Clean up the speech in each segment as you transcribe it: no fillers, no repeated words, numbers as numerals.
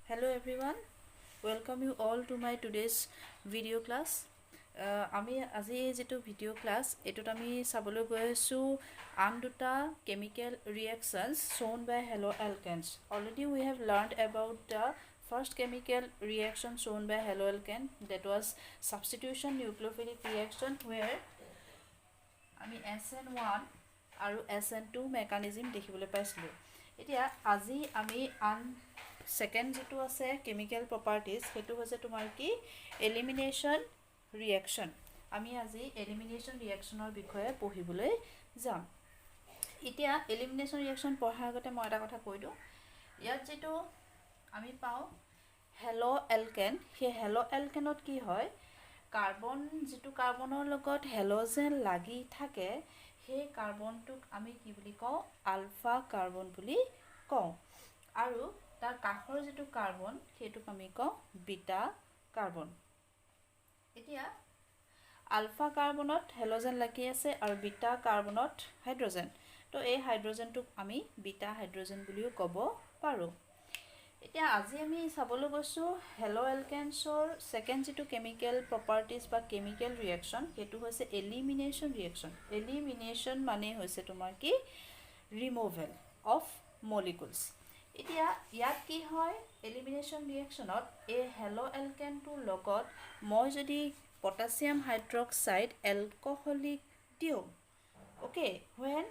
Hello everyone, welcome you all to my today's video class. আমি আজি যেটো video class এটোত আমি চাবলৈ গৈ আছো আন দুটা chemical reactions shown by haloalkanes. Already we have learned about the first chemical reaction shown by haloalkane, that was substitution nucleophilic reaction, where আমি SN1 আৰু SN2 mechanism দেখিবলৈ পাইছিলো. এতিয়া আজি আমি আন সেকেন্ড যেটো আছে কেমিক্যাল প্ৰপাৰ্টিজ হেতু হৈছে তোমাৰ কি এলিমিনেশন ৰিঅ্যাকশন. আমি আজি এলিমিনেশন ৰিঅ্যাকশনৰ বিষয়ে পঢ়িবলৈ যাম. এতিয়া এলিমিনেশন ৰিঅ্যাকশন পঢ়াৰ আগতে মই এটা কথা কৈ দিওঁ. ইয়াত যেটো আমি পাও হেলোএলকেন, সেই হেলোএলকেনত কি হয়, কাৰ্বন যেটো কাৰ্বনৰ লগত হেলোজেন লাগি থাকে, সেই কাৰ্বনটোক আমি কি বুলি কওঁ, আলফা কাৰ্বন বুলি কওঁ, আৰু তাৰ কাষৰ যেটো কাৰ্বন হেতুক আমি কওঁ বিটা কাৰ্বন. এতিয়া আলফা কাৰ্বনত হেলোজেন লাগি আছে আৰু বিটা কাৰ্বনত হাইড্ৰোজেন, তো এই হাইড্ৰোজেনটোক আমি বিটা হাইড্ৰোজেন বুলিও ক'ব পাৰো. এতিয়া আজি আমি চাবলৈ গৈছো হেলোএলকেনছৰ সেকেন্ড যেটো কেমিক্যাল প্ৰপাৰ্টিজ বা কেমিক্যাল ৰিঅ্যাকশন হেতু হৈছে এলিমিনেশন ৰিঅ্যাকশন. এলিমিনেশন মানে হৈছে তোমাৰ কি ৰিমুভেল অফ মলিকুলছ. এতিয়া ইয়াত কি হয়, এলিমিনেশন ৰিঅ্যাকশনত এই হেলোএলকেনটোৰ লগত মই যদি পটাছিয়াম হাইড্ৰক্সাইড এলকহলিক দিও, okay, when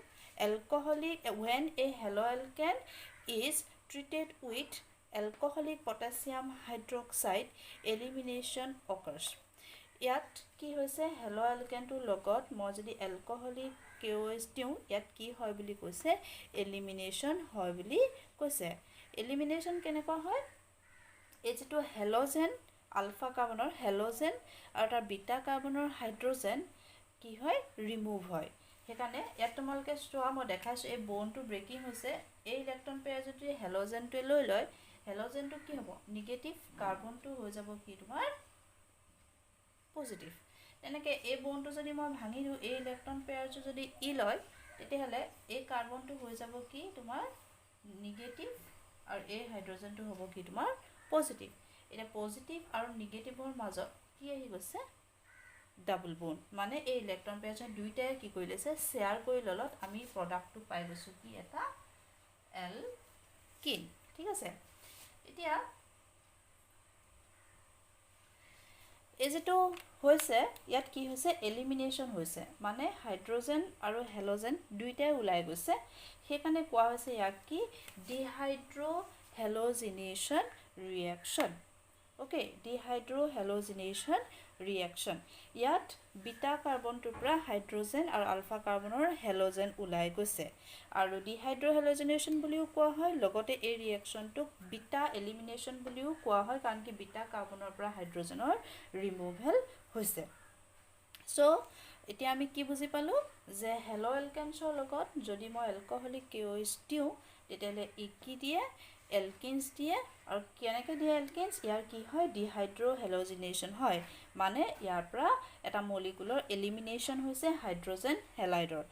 a haloalkane is treated with alcoholic potassium hydroxide, elimination occurs. ইয়াত কি হৈছে, হেলোএলকেনটোৰ লগত মই যদি এলকহলিক KOH দিওঁ, ইয়াত কি হয় বুলি কৈছে, এলিমিনেশন হয় বুলি কৈছে. এলিমিনেশন কেনেকুৱা হয়, এই যেটো হেলোজেন আলফা কাৰ্বনৰ হেলোজেন আৰু তাৰ বিটা কাৰ্বনৰ হাইড্ৰোজেন কি হয়, ৰিমুভ হয়. সেইকাৰণে ইয়াত তোমালোকে চোৱা, মই দেখাইছো এই বনটো ব্ৰেকিং হৈছে, এই ইলেক্ট্ৰন পেয়াৰ যদি হেলোজেনটোৱে লৈ লয়, হেলোজেনটো কি হ'ব, নিগেটিভ, কাৰ্বনটো হৈ যাব কি তোমাৰ পজিটিভ. তেনেকে এই বনটো যদি মই ভাঙি দিওঁ, এই ইলেক্ট্ৰন পেয়াৰটো যদি ই লয়, তেতিয়াহলে এই কাৰ্বনটো হৈ যাব কি তোমাৰ নিগেটিভ আৰু এই হাইড্ৰোজেনটো হ'ব কি তোমাৰ পজিটিভ. এটা পজিটিভ আৰু নিগেটিভৰ মাজত কি আহি গৈছে, ডাবল বন্ড, মানে এই ইলেক্ট্ৰন পেয়াৰ দুইটাই কি কৰি লৈছে, শেয়াৰ কৰি ললত আমি প্ৰডাক্টটো পাই গৈছো কি এটা এলকিন. ঠিক আছে. এতিয়া এই যেটো হৈছে, ইয়াত কি হৈছে, এলিমিনেশন হৈছে, মানে হাইড্ৰোজেন আৰু হেলোজেন দুইটাই ওলাই গৈছে. সেইকাৰণে কোৱা হৈছে ইয়াক কি dehydrohalogenation reaction. Okay, dehydrohalogenation reaction. ইয়াত বিটা কাৰ্বনটোৰ পৰা হাইড্ৰোজেন আৰু আলফা কাৰ্বনৰ হেলোজেন ওলাই গৈছে, আৰু ডিহাইড্ৰো হেলোজিনেশন বুলিও কোৱা হয়. লগতে এই ৰিঅ্যাকশনটোক বিটা এলিমিনেশন বুলিও কোৱা হয়, কাৰণ কি বিটা কাৰ্বনৰ পৰা হাইড্ৰোজেনৰ ৰিমুভেল হৈছে. সো এতিয়া আমি কি বুজি পালো, যে হেলোএলকেনছৰ লগত যদি মই এলকহলিক KOH দিওঁ, তেতিয়াহলে ই কি দিয়ে, এলকিনছ দিয়ে, আৰু কেনেকৈ দিয়ে এলকিনছ, ইয়াৰ কি হয়, ডিহাইড্ৰো হেলোজিনেশন হয়, মানে ইয়াৰ পৰা এটা মলিকুলৰ এলিমিনেশন হৈছে হাইড্ৰোজেন হেলাইডৰ,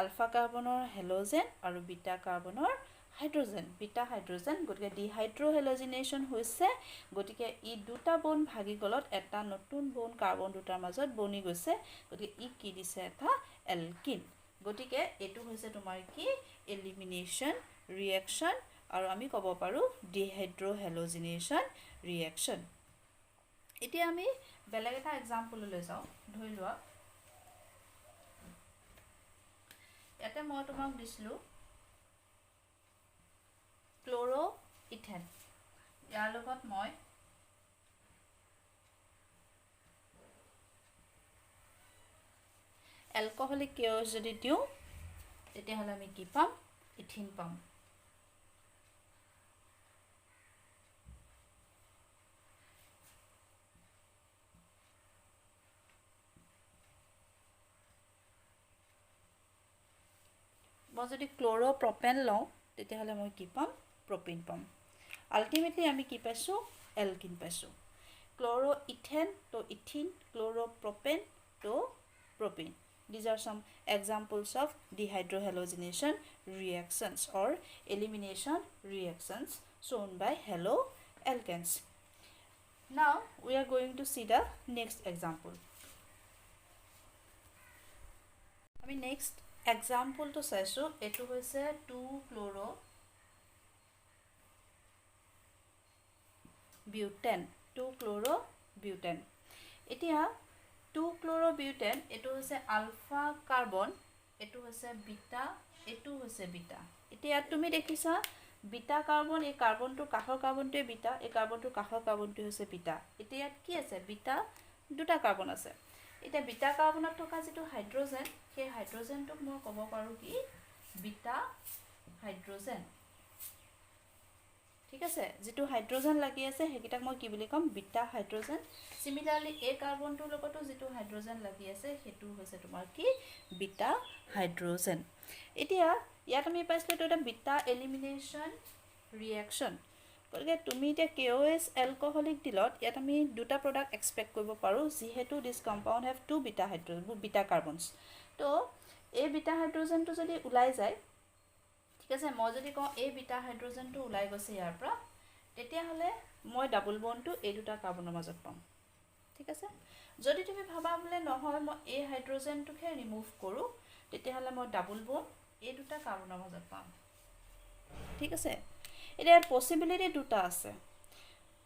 আলফা কাৰ্বনৰ হেলোজেন আৰু বিটা কাৰ্বনৰ হাইড্ৰোজেন, বিটা হাইড্ৰোজেন. গতিকে ডিহাইড্ৰো হেলোজিনেশন হৈছে, গতিকে ই দুটা বন্ড ভাগি গলত এটা নতুন বন্ড কাৰ্বন দুটাৰ মাজত বনি গৈছে, গতিকে ই কি দিছে, এটা এলকিন. গতিকে এটো হৈছে তোমাৰ কি এলিমিনেশন ৰিঅ্যাকশন, আৰু আমি ক'ব পাৰো ডিহাইড্ৰো হেলোজিনেশন ৰিঅ্যাকশন. এতিয়া আমি বেলেগ এটা এক্সাম্পল লৈ যাওঁ. ধৰি লোৱা ইয়াতে মই তোমাক দিছিলো ক্লোৰো ইথেন, ইয়াৰ লগত মই এলকহলিক KOH যদি দিওঁ, তেতিয়াহলে আমি কি পাম, ইথিন পাম. মই যদি ক্লোৰো প্ৰপেন লওঁ, তেতিয়াহলে মই কি পাম, প্ৰপিন পাম. আলটিমেটলি আমি কি পাইছো, এলকিন পাইছো. ক্লোৰো ইথেন তো ইথিন, ক্লোৰো প্ৰপেন তো propene. These are some examples of dehydrohalogenation reactions or elimination reactions shown by haloalkanes. alkanes. Now we are going to see the next example. আমি next example to চাইছো এটো হৈছে 2-chloro-butane. 2-chloro-butane. এতিয়া 2-chloro-butane এটো হৈছে alpha carbon, এটো হৈছে beta, এটো হৈছে beta. এতিয়া তুমি দেখিছা beta carbon, এই কার্বনটো কাষৰ কাৰ্বনটোৱে beta, এই কাৰ্বনটোৰ কাষৰ কার্বনটো হৈছে beta. এতিয়া কি আছে beta দুটা কার্বন আছে. এতিয়া beta কার্বনত থকা যেটো হাইড্রোজেন, সেই হাইড্রোজেনটোক মই ক'ব পাৰো কি beta হাইড্রোজেন. ঠিক আছে, যেটো হাইড্রোজেন লাগি আছে হেকিটাক মই কি বুলি কম beta হাইড্রোজেন. সিমিলারলি এই কাৰ্বনটোৰ লগতো যেটো হাইড্ৰোজেন লাগি আছে হেতু হৈছে তোমাৰ কি beta হাইড্রোজেন. এতিয়া ইয়াত আমি পাইছিলো এটা beta elimination reaction. গতিকে তুমি এতিয়া KOH alcoholic দিলত ইয়াত আমি দুটা প্ৰডাক্ট এক্সপেক্ট কৰিব পাৰো যিহেতু this compound have to beta hydrogen, beta carbons. তো এই beta হাইড্রোজেনটো যদি ওলাই যায়, ঠিক আছে, মই যদি কওঁ এই beta হাইড্রোজেনটো ওলাই গৈছে ইয়াৰ পৰা, তেতিয়া হলে মই ডাবল বন্ডটো এই দুটা কাৰ্বনৰ মাজত পাম. ঠিক আছে, যদি তুমি ভাবা বোলে নহয় মই এই হাইড্রোজেনটোকে ৰিমুভ কৰো, তেতিয়া হলে মই ডাবল বন্ড এই দুটা কাৰ্বনৰ মাজত পাম. ঠিক আছে, এটা পসিবিলিটি দুটা আছে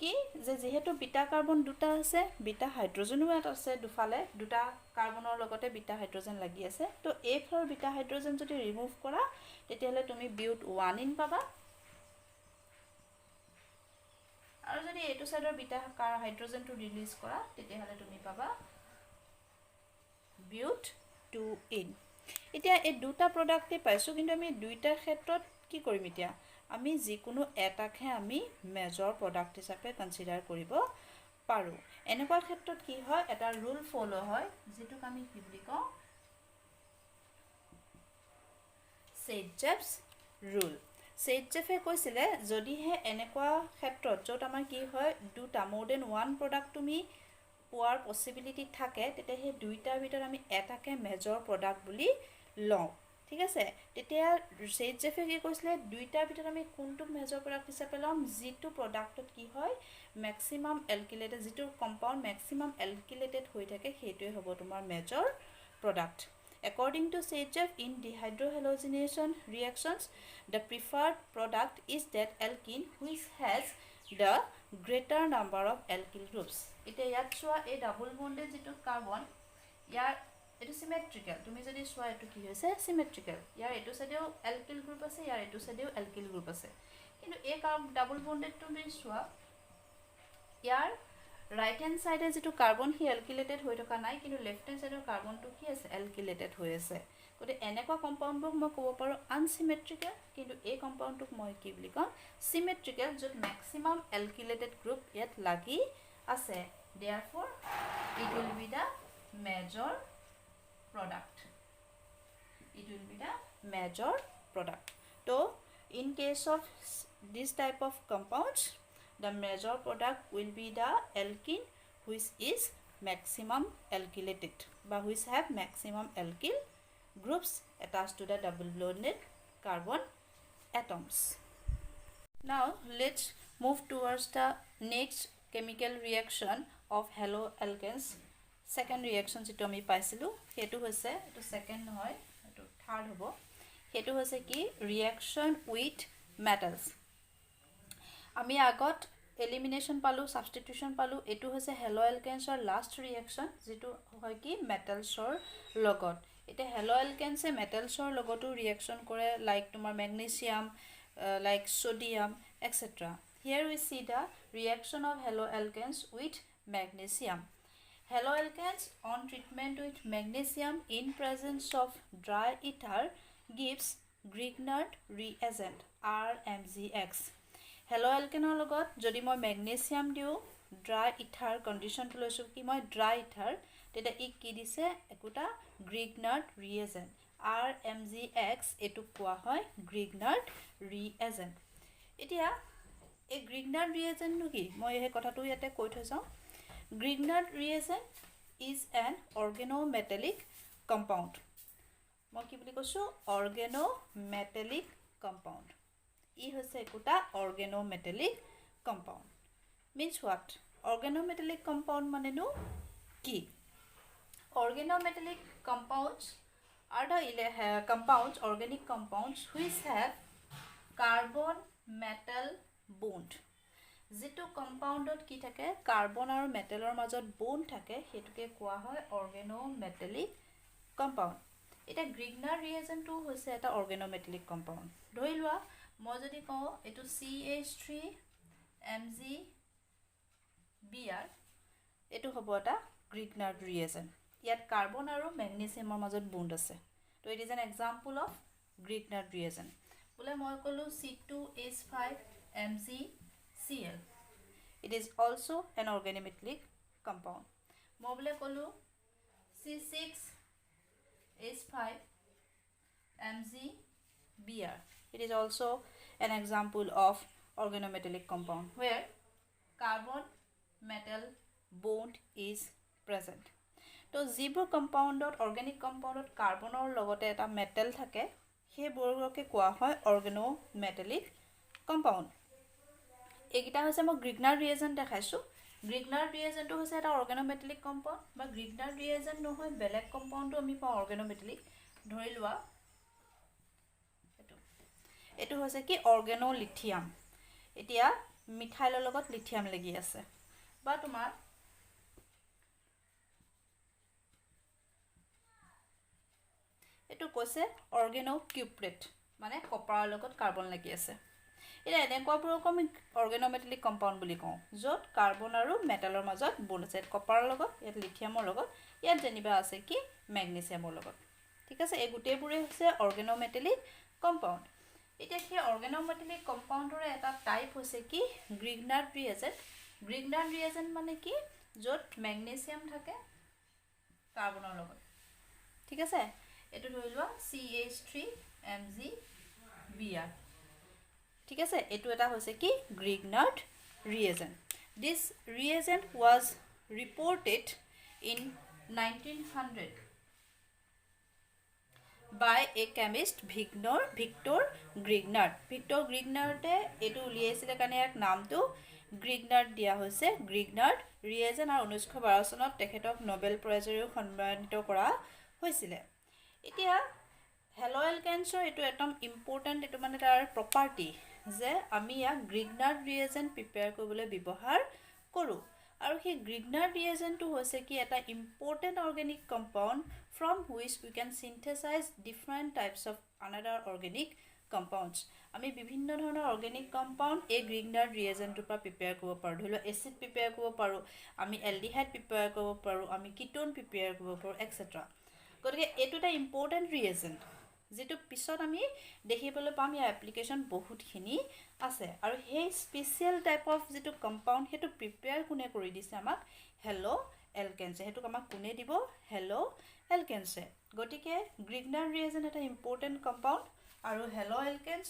কি যে যেহেতু বিটা কার্বন দুটা আছে, বিটা হাইড্রোজেনও এটা আছে, দুফালে দুটা কাৰ্বনৰ লগতে বিটা হাইড্ৰোজেন লাগি আছে. তো এই ফৰ বিটা হাইড্ৰোজেন যদি ৰিমুভ কৰা তেতিয়া হলে তুমি বিউট 1 পাবা, আৰু যদি এইটো সাইডৰ বিটা হাইড্ৰোজেনটো ৰিলিজ কৰা তেতিয়া হলে তুমি পাবা বিউট 2 এতিয়া এই দুটা প্ৰডাক্টে পাইছো, কিন্তু আমি দুইটাৰ ক্ষেত্ৰত কি কৰিম এতিয়া আমি যিকোনো এটাকে আমি মেজৰ প্ৰডাক্ট হিচাপে কনসিডাৰ কৰিব পাৰো. এনেকুৱা ক্ষেত্ৰত কি হয় এটা ৰুল ফলো হয় যেটোক আমি কি বুলি কওঁ Saint-Jeff's rule. Saint-Jeffe কৈছিলে যদিহে এনেকুৱা ক্ষেত্ৰত যত আমাৰ কি হয় দুটা more than one product তুমি পোৱাৰ পসিবিলিটি থাকে, তেতিয়া সেই দুইটাৰ ভিতৰত আমি এটাকে মেজৰ প্ৰডাক্ট বুলি লওঁ. ঠিক আছে, তেতিয়া Saint-Jeffe কি কৈছিলে দুইটাৰ ভিতৰত আমি কোনটো মেজৰ প্ৰডাক্ট হিচাপে লম যিটো প্ৰডাক্টত কি হয় ম্যাক্সিমাম এলকিলেটেড, যিটো কম্পাউন্ড ম্যাক্সিমাম এলকিলেটেড হৈ থাকে সেইটোৱে হ'ব তোমাৰ major product. According to Saint-Jeffe, in dehydrohallucination reactions, the preferred product is that alkene which has the greater number of alkyl groups. এতিয়া ইয়াত চোৱা এই ডাবল বন্ডে যেটো কাৰ্বন ইয়াৰ এটো সিমেট্ৰিক্যাল, তুমি যদি চোৱা এটো কি হৈছে সিমেট্ৰিক্যাল, ইয়াৰ এটো সাইডেও alkyl গ্ৰুপ আছে, ইয়াৰ এটো সাইডেও alkyl গ্ৰুপ আছে. কিন্তু এই ডাবল বন্ডে তুমি চোৱা ইয়াৰ ৰাইট হ্যান্ড সাইডে যেটো কাৰ্বন হি এলকিলেটেড হৈ থকা নাই, কিন্তু লেফট হ্যান্ড সাইডৰ কাৰ্বনটো কি আছে এলকিলেটেড হৈ আছে. গতে এনেকুৱা কম্পাউন্ডক মই ক'ব পাৰো আনসিমেট্ৰিক্যাল, কিন্তু এই কম্পাউন্ডটোক মই কি বুলি কম সিমেট্ৰিক্যাল, যত ম্যাক্সিমাম এলকিলেটেড গ্ৰুপ ইয়াত লাগি আছে. therefore it will be the major product. It will be the major product. So in case of this type of compounds, the major product will be the alkene which is maximum alkylated, but which have maximum alkyl groups attached to the double bonded carbon atoms. Now let's move towards the next chemical reaction of haloalkanes. Second reaction যেটো আমি পাইছিলো হেতু হৈছে এটো second নহয় এটো third হ'ব. হেতু হৈছে কি reaction with metals. আমি আগত এলিমিনেশন পালো, সাবস্টিটিউশন পালো, এটো হৈছে হ্যালোঅ্যালকেনছৰ লাস্ট ৰিঅ্যাকশন যেটো হয় কি মেটালছৰ লগত. এটা হ্যালোঅ্যালকেনছে মেটালছৰ লগতো ৰিঅ্যাকশন কৰে, লাইক তোমাৰ magnesium, like sodium etcetera. Here we see the reaction of haloalkanes with magnesium. Haloalkanes on treatment with magnesium in presence of dry ether gives Grignard reagent RMGX. Haloalkane লগত যদি মই ম্যাগনেসিয়াম দিও dry ether কন্ডিশনটো লৈছো কি মই dry ether, তেটা ই কি দিছে একোটা গ্ৰিগনাৰ্ড ৰিএজেন্ট RMGX, এটো কোৱা হয় গ্ৰিগনাৰ্ড ৰিএজেন্ট. এতিয়া এই গ্ৰিগনাৰ্ড ৰিএজেন্টটো কি মই এই কথাটো ইয়াতে কৈ থৈছো. গ্ৰিগনাৰ্ড ৰিএজেন্ট is an organometallic compound. মই কি বুলি কৈছো organometallic compound. ই হৈছে একোটা organometallic compound. means what? Organometallic compound মানে নো কি? Organometallic compounds are the compounds, organic compounds which have carbon metal bond. যেটো কম্পাউণ্ডত কি থাকে কাৰ্বন আৰু মেটেলৰ মাজত বন্ড থাকে হেতুকে কোৱা হয় অৰ্গেনোমেটালিক কম্পাউণ্ড এটা গ্ৰিগনাৰ ৰিএজেন্টটো হৈছে এটা অৰ্গেনোমেটালিক কম্পাউণ্ড ধৰি লোৱা মই যদি কওঁ এটো CH3MgBr এটো হ'ব এটা গ্ৰিগনাৰ ৰিএজেন্ট ইয়াত কাৰ্বন আৰু মেগনেছিয়ামৰ মাজত বন্ড আছে তো it is an example of Grignard reagent বোলে মই কলো C2H5MgCl it is also an organometallic compound মই বোলে কলো C6H5MgBr it is also an example of organometallic compound where carbon metal bond is present তো যিবোৰ কম্পাউণ্ডত অৰ্গেনিক কম্পাউণ্ডত কাৰ্বনৰ লগতে এটা মেটেল থাকে সেইবোৰকে কোৱা হয় অৰ্গেনোমেটালিক কম্পাউণ্ড এইটা হৈছে মই গ্ৰিগনাৰ ৰিএজেন্ট দেখাইছো গ্ৰিগনাৰ ৰিএজেন্টটো হৈছে এটা অৰ্গেনোমেটালিক কম্পাউণ্ড বা গ্ৰিগনাৰ ৰিএজেন্ট নহয় বেলেগ কম্পাউণ্ডটো আমি পাওঁ অৰ্গেনোমেটালিক ধৰি লোৱা এটো হৈছে কি অৰ্গেনোলিথিয়াম এতিয়া মিথাইলৰ লগত লিথিয়াম লাগি আছে বা তোমাৰ এটো কৈছে অৰ্গেনোকিউপ্ৰেট মানে কপাৰৰ লগত কাৰ্বন লাগি আছে এটা এনেকুৱাবোৰক আমি অৰ্গেনোমেটালিক কম্পাউণ্ড বুলি কওঁ য'ত কাৰ্বন আৰু মেটালৰ মাজত বন্ড আছে কপাৰৰ লগত ইয়াত লিথিয়ামৰ লগত ইয়াত যেনিবা আছে কি মেগনেছিয়ামৰ লগত ঠিক আছে এই গুটেইবোৰে হৈছে অৰ্গেনোমেটালিক কম্পাউণ্ড এটা কি অৰ্গেনোমেটালিক কম্পাউণ্ডৰ এটা টাইপ হৈছে কি গ্ৰিগনাৰ ৰিএজেন্ট মানে কি য'ত মেগনেছিয়াম থাকে কাৰ্বনৰ লগত ঠিক আছে এটো ধৰি লোৱা CH3MgBr ঠিক আছে এটো এটা হৈছে কি গ্ৰিগনাৰ ৰিএজেন্ট this reagent was reported in 1900 by a chemist Victor Grignard তে এটো উলিয়াইছিলে কাৰণে এক নামটো গ্ৰিগনাৰ দিয়া হৈছে গ্ৰিগনাৰ ৰিএজেন্ট আৰু 1912 চনত তেখেতক নোবেল প্ৰাইজেৰে সন্মানিত কৰা হৈছিলে এতিয়া হেলো এলকেনছৰ এটো একদম ইম্পৰ্টেন্ট এটো মানে তাৰ প্ৰপাৰ্টি যে আমি ইয়া গ্ৰিগনাৰ ৰিএজেন্ট প্ৰিপেয়াৰ কৰিবলৈ ব্যৱহাৰ কৰো আৰু সেই গ্ৰিগনাৰ ৰিএজেন্টটো হৈছে কি এটা important organic compound from which we can synthesize different types of another organic compounds আমি বিভিন্ন ধৰণৰ অৰ্গেনিক কম্পাউণ্ড এই গ্ৰিগনাৰ ৰিএজেন্টৰ পৰা প্ৰিপেয়াৰ কৰিব পাৰো ধৰিলো এসিড প্ৰিপেয়াৰ কৰিব পাৰো আমি এলডিহাইড প্ৰিপেয়াৰ কৰিব পাৰো আমি কিটোন প্ৰিপেয়াৰ কৰিব পাৰো এটসেট্ৰা গতিকে এটো এটা ইম্পৰ্টেন্ট ৰিএজেন্ট যেটো পিছত আমি দেখিবলৈ পাম ইয়াৰ এপ্লিকেশন বহুতখিনি আছে আৰু সেই স্পেশাল টাইপ অফ যেটো কম্পাউণ্ড হেতু প্ৰিপেয়াৰ কোনে কৰি দিছে আমাক হেলো এলকেনছে হেতু আমাক কোনে দিব হেলো এলকেনছে গটিকে গ্ৰিগনাৰ ৰিএজেন্ট এটা ইম্পৰ্টেন্ট কম্পাউণ্ড আৰু hello এলকেনছ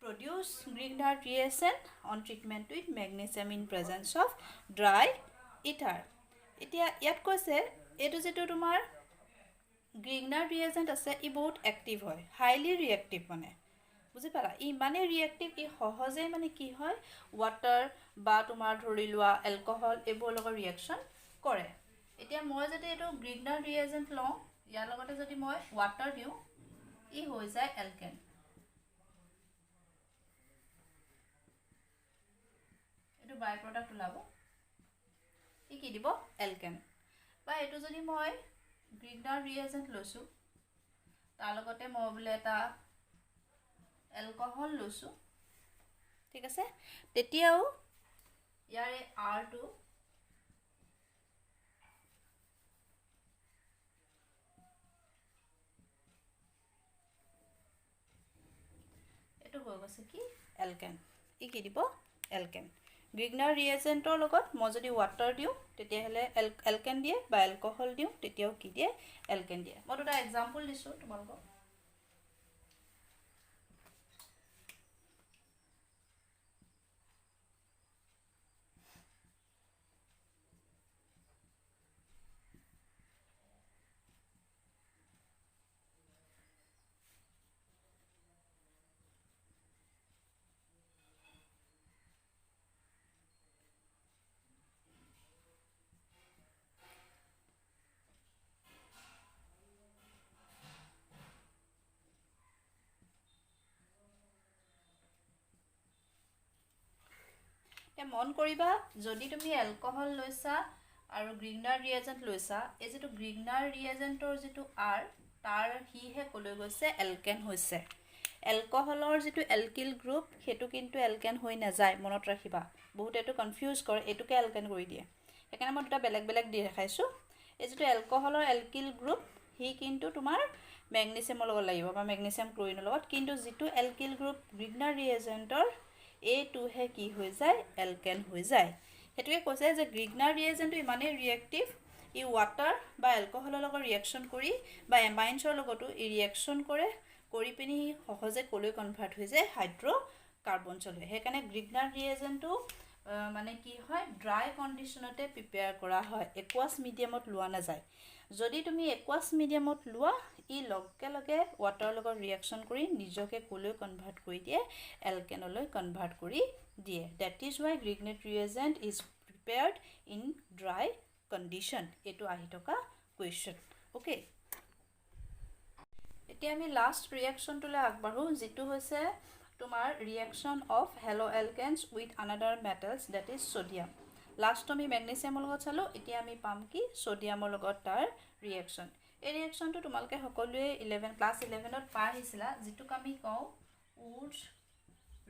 produce grignard reagent on treatment with magnesium in presence of dry ether এতিয়া ইয়াত কৈছে এটো যেটো তোমাৰ গ্ৰিগনাৰ ৰিএজেন্ট আছে ই বহুত এক্টিভ হয় হাইলি ৰিএক্টিভ মানে বুজি পালা ই মানে ৰিএক্টিভ ই সহজে মানে কি হয় ওয়াটাৰ বা তোমাৰ ধৰি লোৱা এলকহল এবোৰ লগত ৰিঅ্যাকশন কৰে এতিয়া মই যদি এটো গ্ৰিগনাৰ ৰিএজেন্ট লওঁ ইয়াৰ লগতে যদি মই ওয়াটাৰ দিও ই হৈ যায় এলকেন এটো বাই প্ৰডাক্ট ওলাব ই কি দিব এলকেন বা এটো যদি মই গ্ৰিগনাৰ ৰিএজেন্ট লৈছো তাৰ লগতে মই বলে এটা এলকহল লৈছো ঠিক আছে তেতিয়াও ইয়াৰে R2 এটো হৈ গৈছে কি এলকেন ই কি দিব এলকেন গ্ৰিগনাৰ ৰিএজেন্টৰ লগত মই যদি ওয়াটাৰ দিও তেতিয়া হলে এলকেন দিয়ে বা এলকহল দিও তেতিয়াও কি দিয়ে এলকেন দিয়ে মই দুটা এক্সাম্পল দিছো তোমালোকক মন কৰিবা যদি তুমি এলকহল লৈছা আৰু গ্ৰিগনাৰ ৰিয়েজেণ্ট লৈছা এই যেটো গ্ৰিগনাৰ ৰিয়েজেণ্টৰ যেটো R তাৰ হিহে কলৈ গৈছে এলকেন হৈছে এলকহলৰ যেটো এলকিল গ্ৰুপ হেতু কিন্তু এলকেন হৈ না যায় মনত ৰাখিবা বহুত এটো কনফিউজ কৰে এটুকে এলকেন কৰি দিয়ে একাৰণে মই দুটা বেলেগ বেলেগ দি দেখাইছো এই যেটো এলকহলৰ এলকিল গ্ৰুপ হি কিন্তু তোমাৰ ম্যাগনেসিয়ামৰ লগত লাগিব বা ম্যাগনেসিয়াম ক্লোৰিনৰ লগত কিন্তু যেটো এলকিল গ্ৰুপ গ্ৰিগনাৰ ৰিয়েজেণ্টৰ A2 হে কি হৈ যায় এলকেন হৈ যায় হেতুকে কৈছে যে গ্ৰিগনাৰ ৰিয়েজেণ্টটো ইমানে ৰিয়েক্টিভ ই ওয়াটাৰ বা এলকহলৰ লগত ৰিয়েকচন কৰি বা এমাইনছৰ লগতো ই ৰিয়েকচন কৰে কৰি পিনি সহজে কলৈ কনভাৰ্ট হৈ যায় হাইড্ৰোকাৰ্বন চলে হেকাৰণে গ্ৰিগনাৰ ৰিয়েজেণ্টটো মানে কি হয় ড্ৰাই কন্ডিশনতে প্ৰিপেয়াৰ কৰা হয় একুৱাছ মিডিয়ামত লোৱা না যায় যদি তুমি একুৱাছ মিডিয়ামত লোৱা ই লগে লগে ওয়াটাৰ লগত ৰিয়েকচন কৰি নিজকে কলৈ কনভাৰ্ট কৰি দিয়ে এলকেনলৈ কনভাৰ্ট কৰি দিয়ে that is why গ্ৰিগনেট reagent is prepared in dry condition এটো আহি থকা কোৱেশ্চন ওকে এতিয়া আমি লাষ্ট ৰিয়েকচনটোলৈ আগবাঢ়ো যেটো হৈছে তোমাৰ reaction of haloalkanes with another metals that is sodium last আমি ম্যাগনেসিয়ামৰ লগত চালো এতিয়া আমি পাম কি সোডিয়ামৰ লগত তাৰ ৰিয়েকচন এই ৰিয়েকচনটো তোমালকে সকলোৱে 11 ক্লাস 11 ত পাই আহিছিলা যেটো আমি কও উডছ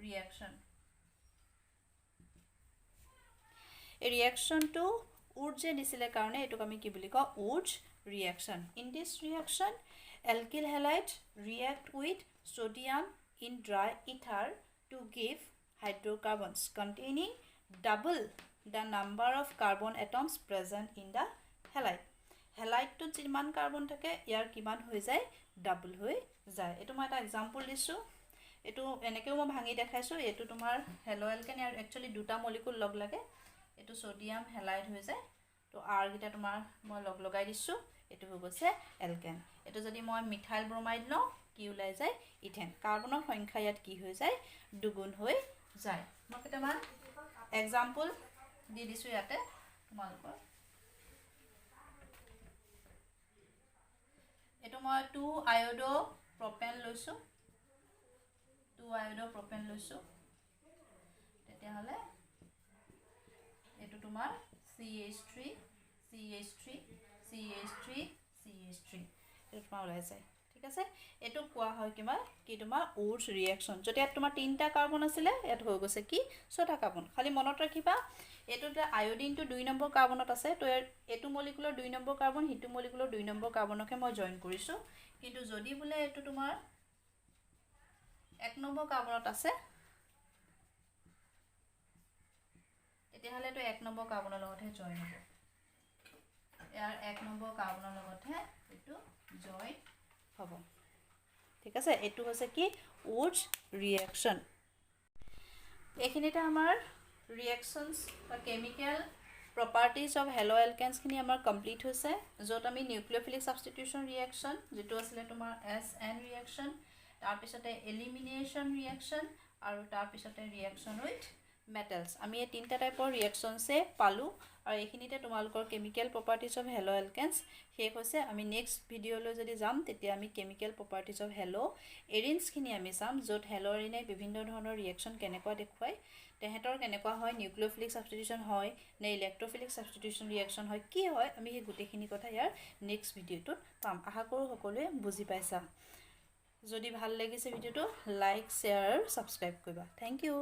ৰিয়েকচন এই ৰিয়েকচনটো উডছে দিছিলে কাৰণে এটো আমি কি বুলি কও Woods reaction in this reaction alkyl halide react with sodium in dry ether to give hydrocarbons containing double the number of carbon atoms present in the halide halide to jiman carbon thake yar kiman hoy jay double hoy jay eto মই এটা example দিছো এটো এনেকেও মই ভাঙি দেখাইছো এটো তোমাৰ হেলো এলকেন আর एक्चुअली দুটা মলিকুল লগ লাগে এটো সোডিয়াম হ্যালাইড হৈ যায় তো আর গিটা তোমাৰ মই লগ লগাই দিছো এটো হৈ গৈছে এলকেন এটো যদি মই মিথাইল ব্ৰোমাইড লও কি ওলাই যায় ইথেন কাৰ্বনৰ সংখ্যা ইয়াত কি হৈ যায় দুগুণ হৈ যায় মই কেটামান एग्जांपल দি দিছো ইয়াতে তোমালোকৰ এটো মই 2 আয়োডো প্ৰপেন লৈছো 2 আয়োডো প্ৰপেন লৈছো তেতিয়া হলে এটো তোমাৰ CH3 CH3 CH3 CH3 এটো তোমাৰ ওলাই যায় ঠিক আছে এটো কোৱা হয় কি তোমাৰ উডছ ৰিয়েকচন যদি তোমাৰ তিনটা কাৰ্বন আছিল এত হৈ গৈছে কি ছটা কাৰ্বন খালি মনত ৰাখিবা এটোতে আয়োডিনটো 2 নম্বৰ কাৰ্বনত আছে তো এটো মলিকুলৰ 2 নম্বৰ কাৰ্বন হিটু মলিকুলৰ 2 নম্বৰ কাৰ্বনকে মই জয়েন কৰিছো কিন্তু যদি বুলে এটো তোমাৰ 1 নম্বৰ কাৰ্বনত আছে তেতিয়া হলে তো 1 নম্বৰ কাৰ্বনৰ লগতহে জয়েন হ'ব ইয়াৰ 1 নম্বৰ কাৰ্বনৰ লগতহে এটো জয়েন হ'ব ঠিক আছে এটো হৈছে কি উডছ ৰিয়েকচন এখিনিতে আমাৰ ৰিয়েকশনস বা chemical properties of halo alkanes খিনি আমাৰ কমপ্লিট হৈছে যত আমি নিউক্লিওফিলিক সাবস্টিটিউশন ৰিয়েকশন যেটো আছিল তোমাৰ SN ৰিয়েকশন তাৰ পিছতে এলিমিনেশন ৰিয়েকশন আৰু তাৰ পিছতে ৰিয়েকশন উইথ মেটালস আমি এই তিনটা টাইপৰ ৰিয়েকশনসে পালো আৰু এখিনিতে তোমালোকৰ কেমিক্যাল প্ৰপাৰ্টিজ অফ হেলো এলকেনছ শেষ হৈছে আমি নেক্সট ভিডিঅলৈ যদি যাম তেতিয়া আমি কেমিক্যাল প্ৰপাৰ্টিজ অফ হেলো এৰিনছ খিনি আমি চাম যত হেলো এৰিনে বিভিন্ন ধৰণৰ ৰিয়েকশন কেনেকুৱা দেখুৱায় তেহেতৰ কেনেকুৱা হয় নিউক্লিওফিলিক সাবস্টিটিউশন হয় নে ইলেক্ট্ৰোফিলিক সাবস্টিটিউশন ৰিয়েকশন হয় কি হয় আমি এই গুটেখিনি কথা ইয়াৰ নেক্সট ভিডিঅটোত পাম আশা কৰো সকলোৱে বুজি পাইছা যদি ভাল লাগিছে ভিডিঅটো লাইক শেয়াৰ আৰু সাবস্ক্ৰাইব কৰিবা থ্যাংক ইউ